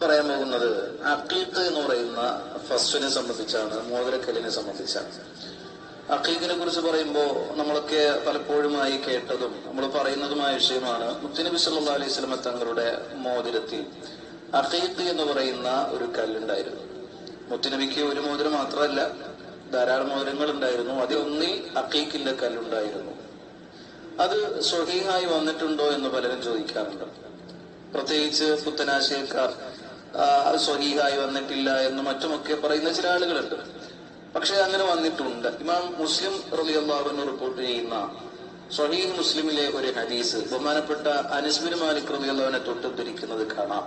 പറയാൻ പോകുന്നത് അഖീഖ് എന്ന് പറയുന്ന ഫസ്റ്റിനെ സംബന്ധിച്ചാണ്, മോതിരക്കല്ലിനെ സംബന്ധിച്ചാണ്. അഖീഖിനെ കുറിച്ച് പറയുമ്പോൾ നമ്മളൊക്കെ പലപ്പോഴുമായി കേട്ടതും നമ്മൾ പറയുന്നതുമായ വിഷയമാണ്. മുത്തുനബി സല്ലല്ലാഹു അലൈഹി വസല്ലം തങ്ങളുടെ മോതിരത്തിൽ അഖീഖ് എന്ന് പറയുന്ന ഒരു കല്ലുണ്ടായിരുന്നു. മുത്തുനബിക്ക് ഒരു മോതിരം മാത്രമല്ല, ധാരാളം മോതിരങ്ങൾ ഉണ്ടായിരുന്നു. അതിലൊന്നിൽ അഖീഖിന്റെ കല്ലുണ്ടായിരുന്നു. അത് സ്വഹീഹായി വന്നിട്ടുണ്ടോ എന്ന് പലരും ചോദിക്കാറുണ്ട്. പ്രത്യേകിച്ച് പുത്തനാശയക്കാർ സ്വഹീഹായി വന്നിട്ടില്ല എന്ന് മറ്റുമൊക്കെ പറയുന്ന ചില ആളുകളുണ്ട്. പക്ഷെ അങ്ങനെ വന്നിട്ടുണ്ട്. ഇമാം മുസ്ലിം റളിയല്ലാഹു അൻഹു റിപ്പോർട്ട് ചെയ്യുന്ന സ്വഹീഹ് മുസ്ലിമിലെ ഒരു ഹദീസ് ബഹുമാനപ്പെട്ട അനസ് ബിൻ മാലിക് റളിയല്ലാഹു അൻഹു തൊട്ടുദ്ധരിക്കുന്നത് കാണാം.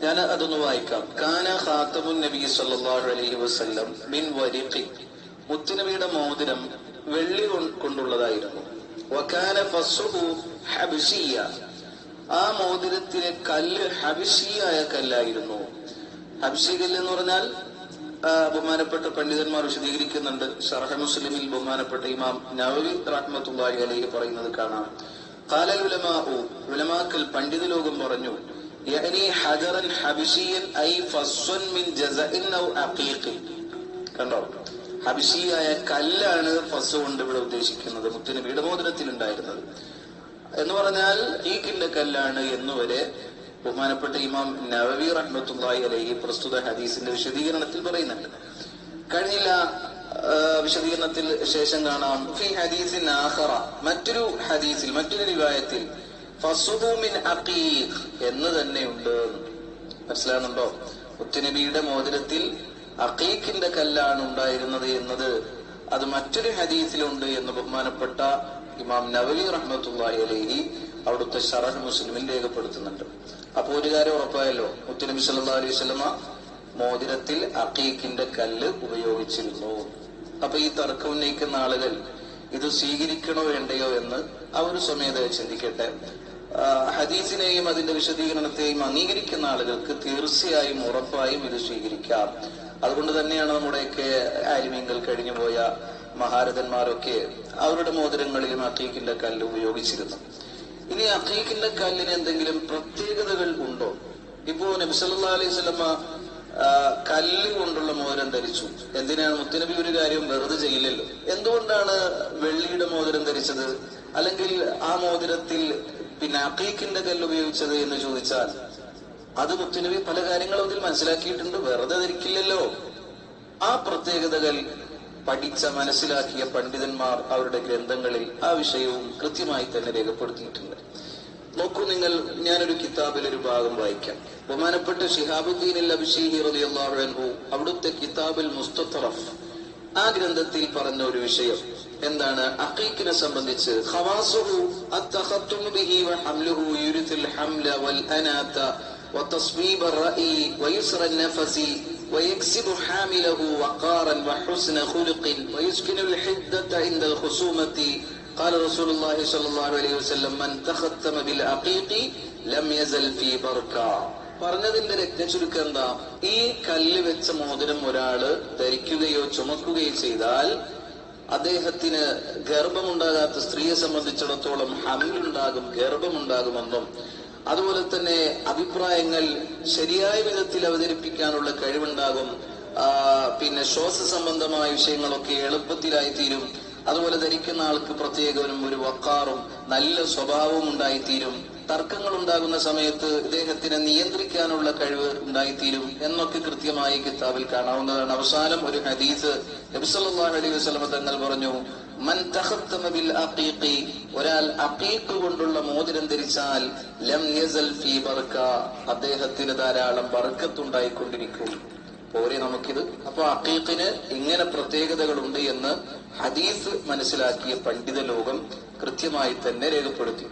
ഞാൻ അതൊന്ന് വായിക്കാം. കാന ഖാതമുൻ നബി സല്ലല്ലാഹു അലൈഹി വസല്ലം മിൻ വരിഖി, മുത്തുനബിയുടെ മോതിരം വെള്ളി കൊണ്ടുള്ളതായിരുന്നു. വകാന ഫസ്ഹു ഹബ്ശിയ, ആ മോതിരത്തിലെ കല്ല് ഹബ്ശിയായ കല്ലായിരുന്നു. ഹബ്ശി കല്ല് എന്ന് പറഞ്ഞാൽ ബഹുമാനപ്പെട്ട പണ്ഡിതന്മാർ വിശദീകരിക്കുന്നുണ്ട്. ശറഹ് മുസ്ലിമിൽ ബഹുമാനപ്പെട്ട ഇമാം നവവി റഹ്മത്തുള്ളാഹി അലൈഹി പറയുന്നത് കാണാം. ഖാലൽ ഉലമാഉ, ഉലമാക്കൾ പണ്ഡിത ലോകം പറഞ്ഞു, യഅനി ഹജറൻ ഹബ്ശിയൻ ഐ ഫസ്വൻ മിൻ ജസഇൻ ഔ അഖീഖ്. കണ്ടോ, ഹബ്ശിയായ കല്ലാണ് ഫസ് കൊണ്ട് ഇവിടെ ഉദ്ദേശിക്കുന്നത്, മുത്തുനബിയുടെ മോതിരത്തിൽ ഉണ്ടായിരുന്നത് എന്ന് പറഞ്ഞാൽ അഖീഖിന്റെ കല്ലാണ് എന്നുവരെ ബഹുമാനപ്പെട്ട ഇമാം നവവി റഹ്മത്തുള്ളാഹി അലൈഹി പ്രസ്തുത ഹദീസിന്റെ വിശദീകരണത്തിൽ പറയുന്നുണ്ട്. കഴിഞ്ഞില്ല വിശദീകരണത്തിൽ ശേഷം കാണാം ഫി ഹദീസിൻ ആഖറ, മറ്റൊരു ഹദീസിൽ മറ്റൊരു റിവായത്തിൽ ഫസ്ഹു മിൻ അഖീഖ് എന്ന് തന്നെയുണ്ട്. മനസ്സിലാകുന്നുണ്ടോ? മുത്തുനബിയുടെ മോതിരത്തിൽ അഖീഖിന്റെ കല്ലാണ് ഉണ്ടായിരുന്നത് എന്നത് അത് മറ്റൊരു ഹദീസിലുണ്ട് എന്ന് ബഹുമാനപ്പെട്ട ഇമാം നവവി റഹ്മത്തുള്ളാഹി അലൈഹി അവിടുത്തെ ശറഹ് മുസ്ലിമിൽ രേഖപ്പെടുത്തുന്നുണ്ട്. അപ്പൊ ഒരു കാര്യം ഉറപ്പായല്ലോ, മുത്തുനബി സല്ലല്ലാഹു അലൈഹി വസല്ലമ മോതിരത്തിൽ അഖീഖിന്റെ കല്ല് ഉപയോഗിച്ചിരുന്നു. അപ്പൊ ഈ തർക്കം ഉന്നയിക്കുന്ന ആളുകൾ ഇത് സ്വീകരിക്കണോ വേണ്ടയോ എന്ന് അവർ സ്വമേധയാ ചിന്തിക്കട്ടെ. ഹദീസിനെയും അതിന്റെ വിശദീകരണത്തെയും അംഗീകരിക്കുന്ന ആളുകൾക്ക് തീർച്ചയായും ഉറപ്പായും ഇത് സ്വീകരിക്കാം. അതുകൊണ്ട് തന്നെയാണ് നമ്മുടെയൊക്കെ ആലിമീങ്ങൾ കഴിഞ്ഞുപോയ മഹാരഥന്മാരൊക്കെ അവരുടെ മോതിരങ്ങളിലും അഖീഖിന്റെ കല്ല് ഉപയോഗിച്ചിരുന്നു. ഇനി അഖീഖിന്റെ കല്ലിന് എന്തെങ്കിലും പ്രത്യേകതകൾ ഉണ്ടോ? ഇപ്പോ നബി സല്ലല്ലാഹു അലൈഹി വസല്ലമ കല്ല് കൊണ്ടുള്ള മോതിരം ധരിച്ചു. എന്തിനാണ്? മുത്തുനബി ഒരു കാര്യം വെറുതെ ചെയ്യില്ലല്ലോ. എന്തുകൊണ്ടാണ് വെള്ളിയുടെ മോതിരം ധരിച്ചത്, അല്ലെങ്കിൽ ആ മോതിരത്തിൽ പിന്നെ അഖീഖിന്റെ കല്ല് ഉപയോഗിച്ചത് എന്ന് ചോദിച്ചാൽ അത് മുത്തുനബി പല കാര്യങ്ങളും അതിൽ മനസ്സിലാക്കിയിട്ടുണ്ട്. വെറുതെ ധരിക്കില്ലല്ലോ. ആ പ്രത്യേകതകൾ പഠിച്ച മനസ്സിലാക്കിയ പണ്ഡിതന്മാർ അവരുടെ ഗ്രന്ഥങ്ങളിൽ ആ വിഷയവും കൃത്യമായി തന്നെ രേഖപ്പെടുത്തിയിട്ടുണ്ട്. നോക്കൂ നിങ്ങൾ, ഞാനൊരു കിതാബിൽ ഒരു ഭാഗം വായിക്കാം. ബഹുമാനപ്പെട്ട ശിഹാബുദ്ദീൻ അൽ-അബ്ശീഹി റളിയല്ലാഹു അൻഹു അവിടുത്തെ കിതാബുൽ മുസ്തത്റഫ്, ആ ഗ്രന്ഥത്തിൽ പറഞ്ഞ ഒരു വിഷയം എന്താണ്? അഖീഖിനെ സംബന്ധിച്ച് ഖവാസുഹു അത്തഖത്തുമു ബിഹി വഹംലുഹു യുരിതുൽ ഹംല വൽ അനാത വതസ്ബീബ الرأي ويسر النفس ويكسب حامله وقارا وحسن خلق ويسكن الحدة عند الخصومة. قال رسول الله صلى الله عليه وسلم من تختم بالعقيق لم يزل في بركة. പറഞ്ഞതിന്റെ രത്നചുരുക്കം എന്താ? ഈ കല്ല് വെച്ച മോതിരം ഒരാള് ധരിക്കുകയോ ചുമക്കുകയോ ചെയ്താൽ അദ്ദേഹത്തിന് ഗർഭമുണ്ടാകാത്ത സ്ത്രീയെ സംബന്ധിച്ചിടത്തോളം ഹംലുണ്ടാകും, ഗർഭമുണ്ടാകുമെന്നും അതുപോലെ തന്നെ അഭിപ്രായങ്ങൾ ശരിയായ വിധത്തിൽ അവതരിപ്പിക്കാനുള്ള കഴിവുണ്ടാകും, പിന്നെ ശ്വാസ സംബന്ധമായ വിഷയങ്ങളൊക്കെ എളുപ്പത്തിലായി തീരും. അതുപോലെ ധരിക്കുന്ന ആൾക്ക് പ്രത്യേകവും ഒരു വക്കാറും നല്ല സ്വഭാവവും ഉണ്ടായിത്തീരും. തർക്കങ്ങൾ ഉണ്ടാകുന്ന സമയത്ത് ഇദ്ദേഹത്തിനെ നിയന്ത്രിക്കാനുള്ള കഴിവ് ഉണ്ടായിത്തീരും എന്നൊക്കെ കൃത്യമായി കിതാബിൽ കാണാവുന്നതാണ്. അവസാനം ഒരു ഹദീസ് നബി സല്ലല്ലാഹു അലൈഹി വസല്ലം തങ്ങൾ പറഞ്ഞു, മൻ തഖത്തമ ബിൽ അഖീഖി, ഒരാൾ അഖീഖ് കൊണ്ടുള്ള മോതിരം ധരിച്ചാൽ ലം യസൽ ഫീ ബർക, അദ്ദേഹത്തിന് ധാരാളം ബർക്കത്ത് ഉണ്ടായിക്കൊണ്ടിരിക്കും. പോരെ നമുക്കിത്? അപ്പൊ അഖീഖിന് ഇങ്ങനെ പ്രത്യേകതകളുണ്ട് എന്ന് ഹദീസ് മനസ്സിലാക്കിയ പണ്ഡിത ലോകം കൃത്യമായി തന്നെ രേഖപ്പെടുത്തി.